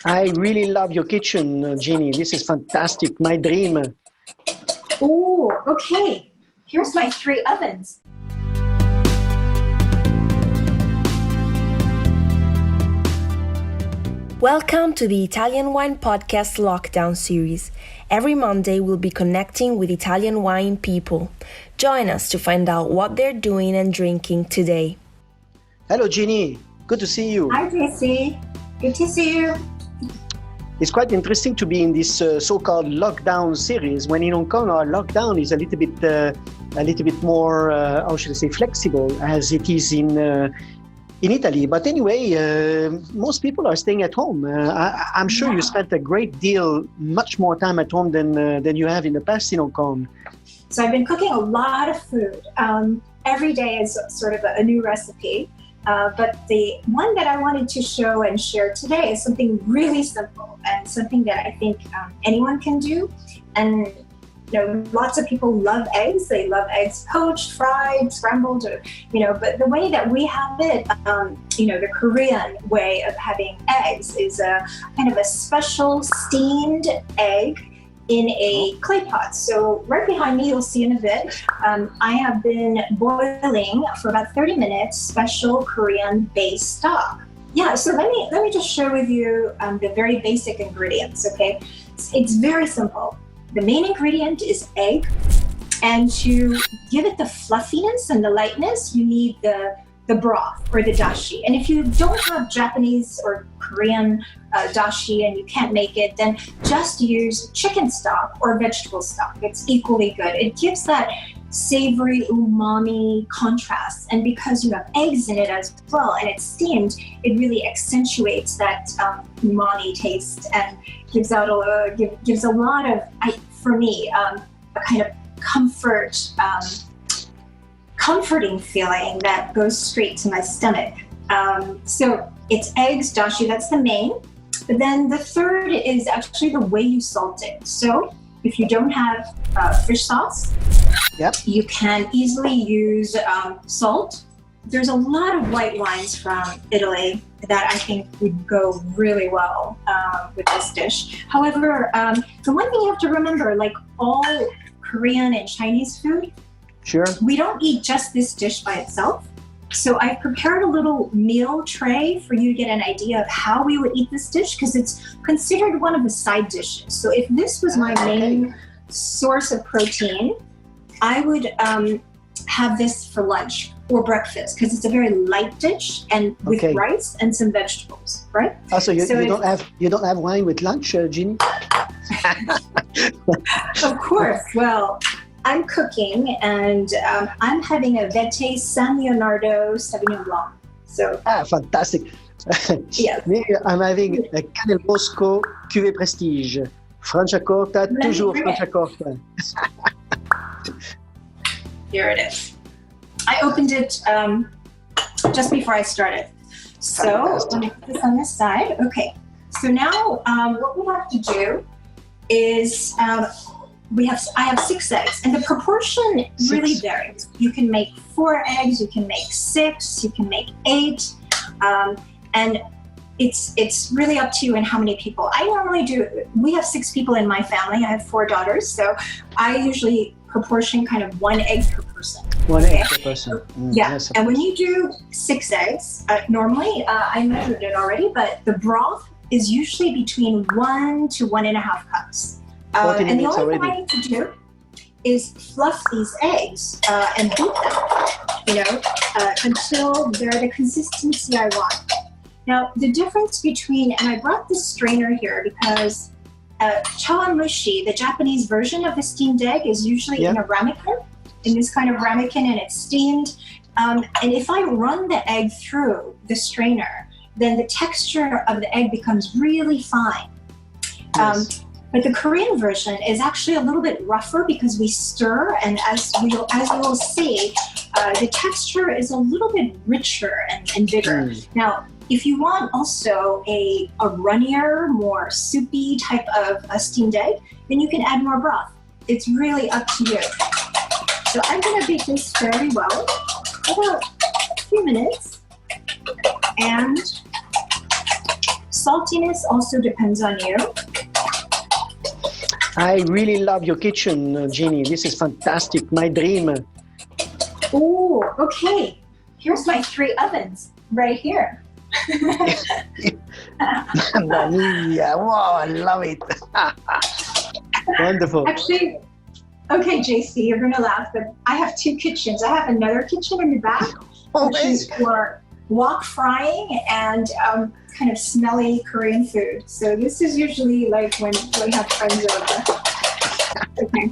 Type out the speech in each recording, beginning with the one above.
I really love your kitchen, Jeannie. This is fantastic. My dream. Oh, okay. Here's my 3 ovens. Welcome to the Italian Wine Podcast Lockdown series. Every Monday we'll be connecting with Italian wine people. Join us to find out what they're doing and drinking today. Hello, Jeannie. Good to see you. Hi, JC. Good to see you. It's quite interesting to be in this so-called lockdown series. When in Hong Kong, our lockdown is a little bit more, how should I say, flexible as it is in Italy. But anyway, most people are staying at home. I'm sure you spent a great deal, much more time at home than you have in the past in Hong Kong. So I've been cooking a lot of food. Every day is sort of a new recipe. But the one that I wanted to show and share today is something really simple and something that I think anyone can do. And lots of people love eggs. They love eggs poached, fried, scrambled, but the way that we have it, the Korean way of having eggs is a kind of a special steamed egg in a clay pot. So right behind me, you'll see in a bit, I have been boiling for about 30 minutes special Korean base stock. Yeah, so let me just share with you the very basic ingredients, okay? It's very simple. The main ingredient is egg, and to give it the fluffiness and the lightness, you need the broth or the dashi. And if you don't have Japanese or Korean dashi and you can't make it, then just use chicken stock or vegetable stock. It's equally good. It gives that savory umami contrast. And because you have eggs in it as well and it's steamed, it really accentuates that umami taste and gives a lot of, for me, a kind of comforting feeling that goes straight to my stomach. So it's eggs, dashi, that's the main. But then the third is actually the way you salt it. So if you don't have fish sauce, you can easily use salt. There's a lot of white wines from Italy that I think would go really well with this dish. However, the one thing you have to remember, like all Korean and Chinese food, sure, we don't eat just this dish by itself. So I've prepared a little meal tray for you to get an idea of how we would eat this dish, because it's considered one of the side dishes. So if this was my main source of protein, I would have this for lunch or breakfast, because it's a very light dish and with rice and some vegetables, right? So you don't have wine with lunch, Jeannie? Of course. Well, I'm cooking and I'm having a Vete San Leonardo Sauvignon Blanc. So fantastic. Yes. I'm having a Canel Bosco Cuvée Prestige. Franciacorta, toujours Franciacorta. Here it is. I opened it just before I started. So let me put this on this side. Okay. So now what we have to do is I have 6 eggs, and the proportion really varies. You can make 4 eggs, you can make 6, you can make 8, and it's really up to you and how many people. I normally we have 6 people in my family. I have 4 daughters, so I usually proportion kind of 1 egg per person. 1 egg per person. Yes, and when you do 6 eggs, normally I measured it already, but the broth is usually between 1 to 1.5 cups. And the only thing I need to do is fluff these eggs and beat them, until they're the consistency I want. Now, the difference between, and I brought this strainer here because chawanmushi, the Japanese version of the steamed egg, is usually in a ramekin, in this kind of ramekin, and it's steamed. And if I run the egg through the strainer, then the texture of the egg becomes really fine. Yes. But the Korean version is actually a little bit rougher because we stir, and as you will see, the texture is a little bit richer and bigger. Now, if you want also a runnier, more soupy type of a steamed egg, then you can add more broth. It's really up to you. So I'm going to beat this fairly well, about a few minutes. And Saltiness also depends on you. I really love your kitchen, Jeannie. This is fantastic. My dream. Oh, okay. Here's my 3 ovens right here. Mamma mia. Wow, I love it. Wonderful. Actually, okay, JC, you're going to laugh, but I have 2 kitchens. I have another kitchen in the back, which is for wok frying and kind of smelly Korean food. So this is usually like when we have friends over. Okay.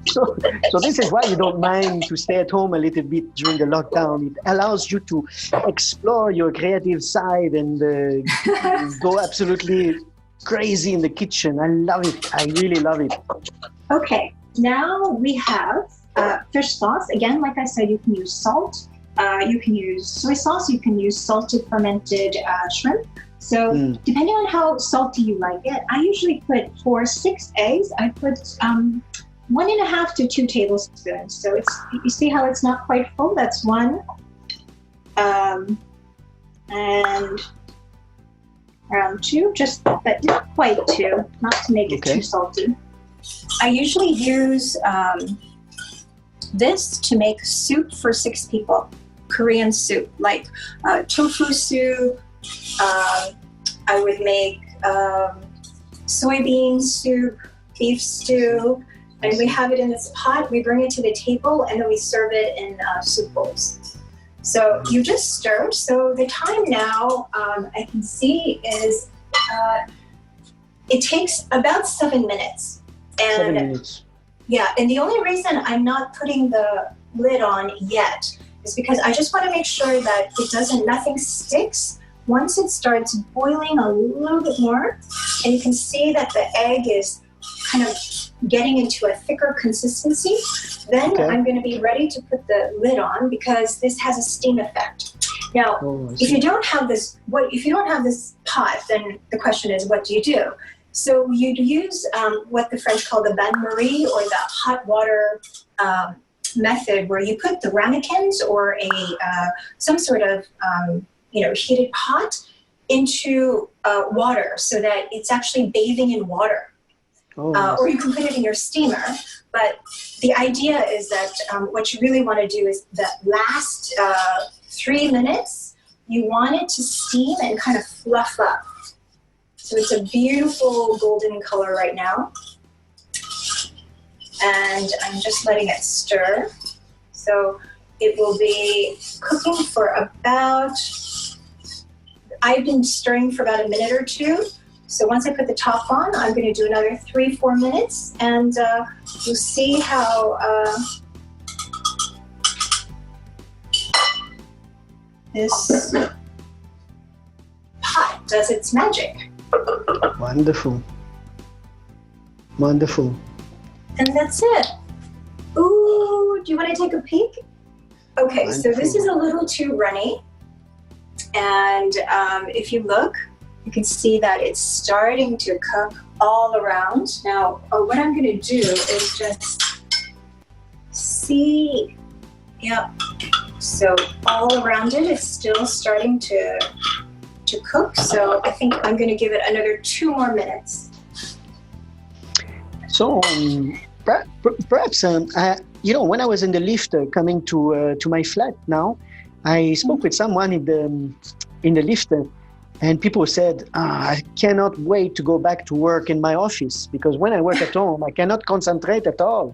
So this is why you don't mind to stay at home a little bit during the lockdown. It allows you to explore your creative side and go absolutely crazy in the kitchen. I love it. I really love it. Okay, now we have fish sauce. Again, like I said, you can use salt. You can use soy sauce. You can use salted fermented shrimp. So depending on how salty you like it, I usually put for 6 eggs, I put 1.5 to 2 tablespoons. So it's, you see how it's not quite full? That's 1. And around 2, but not quite 2, not to make it too salty. I usually use this to make soup for 6 people. Korean soup, like tofu soup. I would make soybean soup, beef stew, and we have it in this pot. We bring it to the table, and then we serve it in soup bowls. So you just stir. So the time now, I can see is it takes about 7 minutes. And 7 minutes. Yeah, and the only reason I'm not putting the lid on yet is because I just want to make sure that nothing sticks. Once it starts boiling a little bit more, and you can see that the egg is kind of getting into a thicker consistency, then I'm going to be ready to put the lid on because this has a steam effect. Now, if you don't have this pot, then the question is, what do you do? So you'd use what the French call the bain-marie, or the hot water method, where you put the ramekins or some sort of heated pot into water so that it's actually bathing in water. Or you can put it in your steamer. But the idea is that what you really want to do is the last 3 minutes, you want it to steam and kind of fluff up. So it's a beautiful golden color right now. And I'm just letting it stir. So it will be cooking for about, I've been stirring for about a minute or 2. So once I put the top on, I'm going to do another 3-4 minutes, and you'll see how this pot does its magic. Wonderful. Wonderful. And that's it. Ooh, do you want to take a peek? Okay, wonderful. So this is a little too runny. And if you look, you can see that it's starting to cook all around. Now, what I'm going to do is just see, so all around it, it's still starting to cook. So I think I'm going to give it another 2 more minutes. So perhaps, when I was in the lift coming to my flat now, I spoke with someone in the lift, and people said, I cannot wait to go back to work in my office, because when I work at home, I cannot concentrate at all.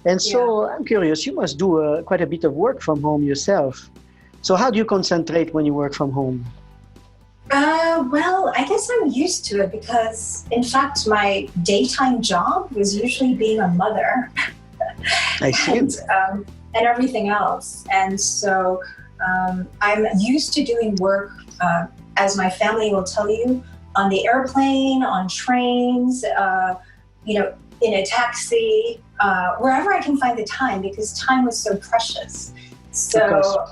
And so I'm curious, you must do quite a bit of work from home yourself. So how do you concentrate when you work from home? Well, I guess I'm used to it because, in fact, my daytime job was usually being a mother. I see. And everything else. And so I'm used to doing work, as my family will tell you, on the airplane, on trains, in a taxi, wherever I can find the time, because time was so precious. So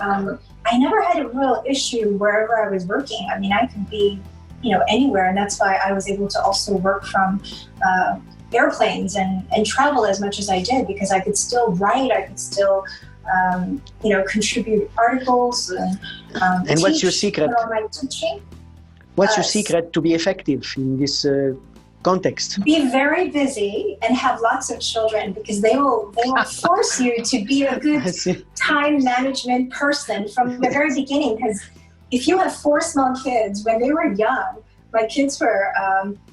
I never had a real issue wherever I was working. I mean, I could be, anywhere, and that's why I was able to also work from airplanes and travel as much as I did, because I could still write, I could still, contribute articles and what's your secret? My teaching. What's your secret to be effective in this context? Be very busy and have lots of children, because they will force you to be a good time management person from the very beginning. Because if you have 4 small kids, when they were young, my kids were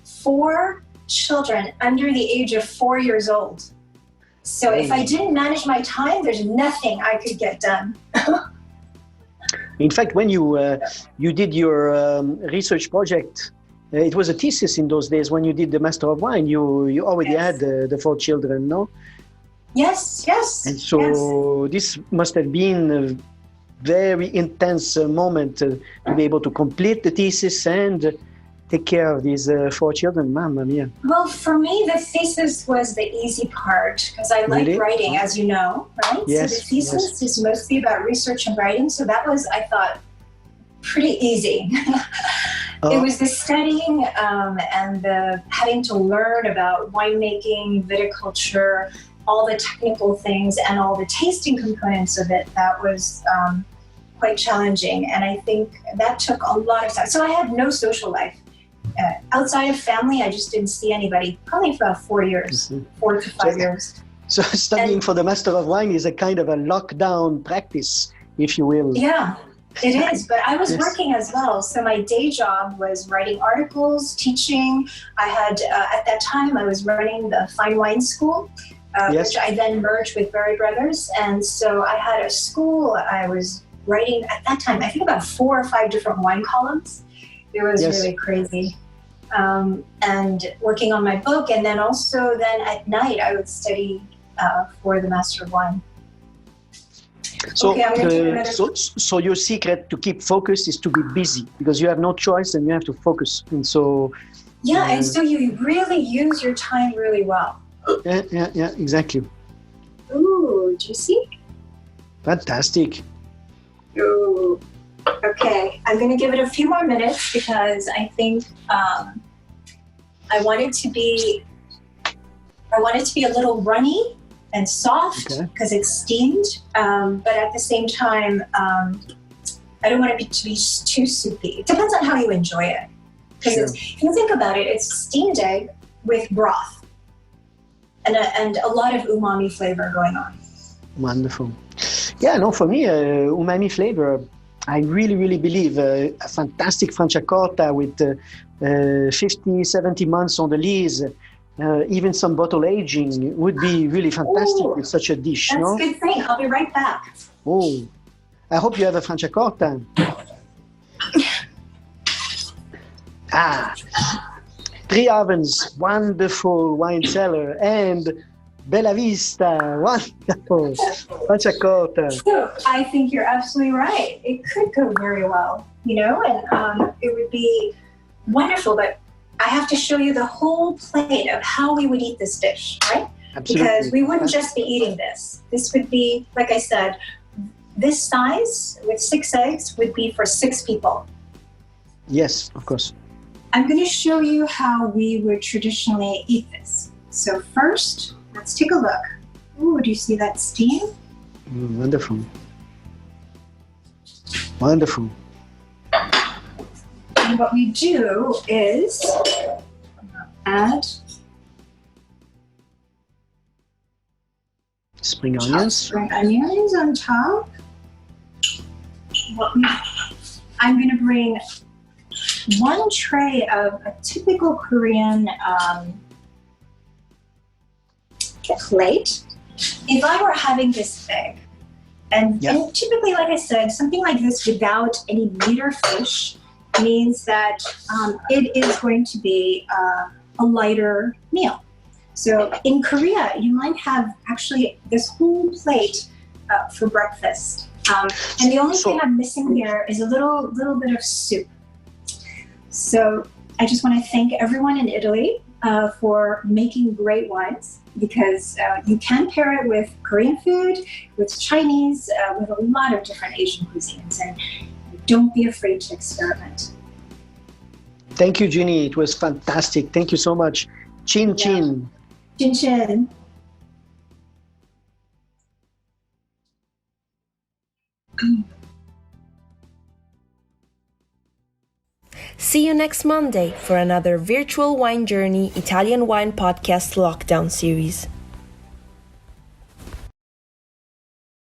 4 children under the age of 4 years old. So if I didn't manage my time, there's nothing I could get done. In fact, when you did your research project, it was a thesis in those days. When you did the Master of Wine, you already had the 4 children, no? Yes. And so this must have been a very intense moment to be able to complete the thesis and take care of these 4 children. Mamma mia. Well, for me, the thesis was the easy part, because I like writing, as you know, right? Yes, so the thesis is mostly about research and writing. So that was, I thought, pretty easy. It was the studying and the having to learn about winemaking, viticulture, all the technical things and all the tasting components of it that was quite challenging. And I think that took a lot of time. So I had no social life. Outside of family, I just didn't see anybody, probably for about 4 years, 4 to 5 years. So studying for the Master of Wine is a kind of a lockdown practice, if you will. Yeah. It is, but I was working as well. So my day job was writing articles, teaching. I had, at that time, I was running the Fine Wine School, which I then merged with Berry Brothers. And so I had a school. I was writing, at that time, I think about 4 or 5 different wine columns. It was really crazy. And working on my book. And then also then at night, I would study for the Master of Wine. So, so your secret to keep focused is to be busy, because you have no choice and you have to focus. And so, and so you really use your time really well. Yeah, exactly. Ooh, juicy. Fantastic. Ooh. Okay, I'm going to give it a few more minutes, because I think I want it to be a little runny and soft, because it's steamed, but at the same time, I don't want it to be too soupy. It depends on how you enjoy it. Because if you think about it, it's steamed egg with broth and a lot of umami flavor going on. Wonderful. Yeah, no, for me, umami flavor, I really believe a fantastic Franciacorta with 50, 70 months on the lees, even some bottle aging would be really fantastic with such a dish. That's a good thing. I'll be right back. Oh, I hope you have a Franciacorta. Three Ovens, wonderful wine cellar, and Bella Vista, wonderful Franciacorta. So I think you're absolutely right. It could go very well, and it would be wonderful, but I have to show you the whole plate of how we would eat this dish, right? Absolutely. Because we wouldn't just be eating this. This would be, like I said, this size with 6 eggs would be for 6 people. Yes, of course. I'm going to show you how we would traditionally eat this. So first, let's take a look. Ooh, do you see that steam? Wonderful. Wonderful. And what we do is add spring onions. Spring onions on top. I'm going to bring 1 tray of a typical Korean plate. If I were having this big, and typically, like I said, something like this without any meat or fish means that it is going to be a lighter meal. So in Korea, you might have actually this whole plate for breakfast. And the only thing I'm missing here is a little bit of soup. So I just want to thank everyone in Italy for making great wines, because you can pair it with Korean food, with Chinese, with a lot of different Asian cuisines, and don't be afraid to experiment. Thank you, Jeannie. It was fantastic. Thank you so much. Chin chin. Chin chin. See you next Monday for another Virtual Wine Journey Italian Wine Podcast Lockdown series.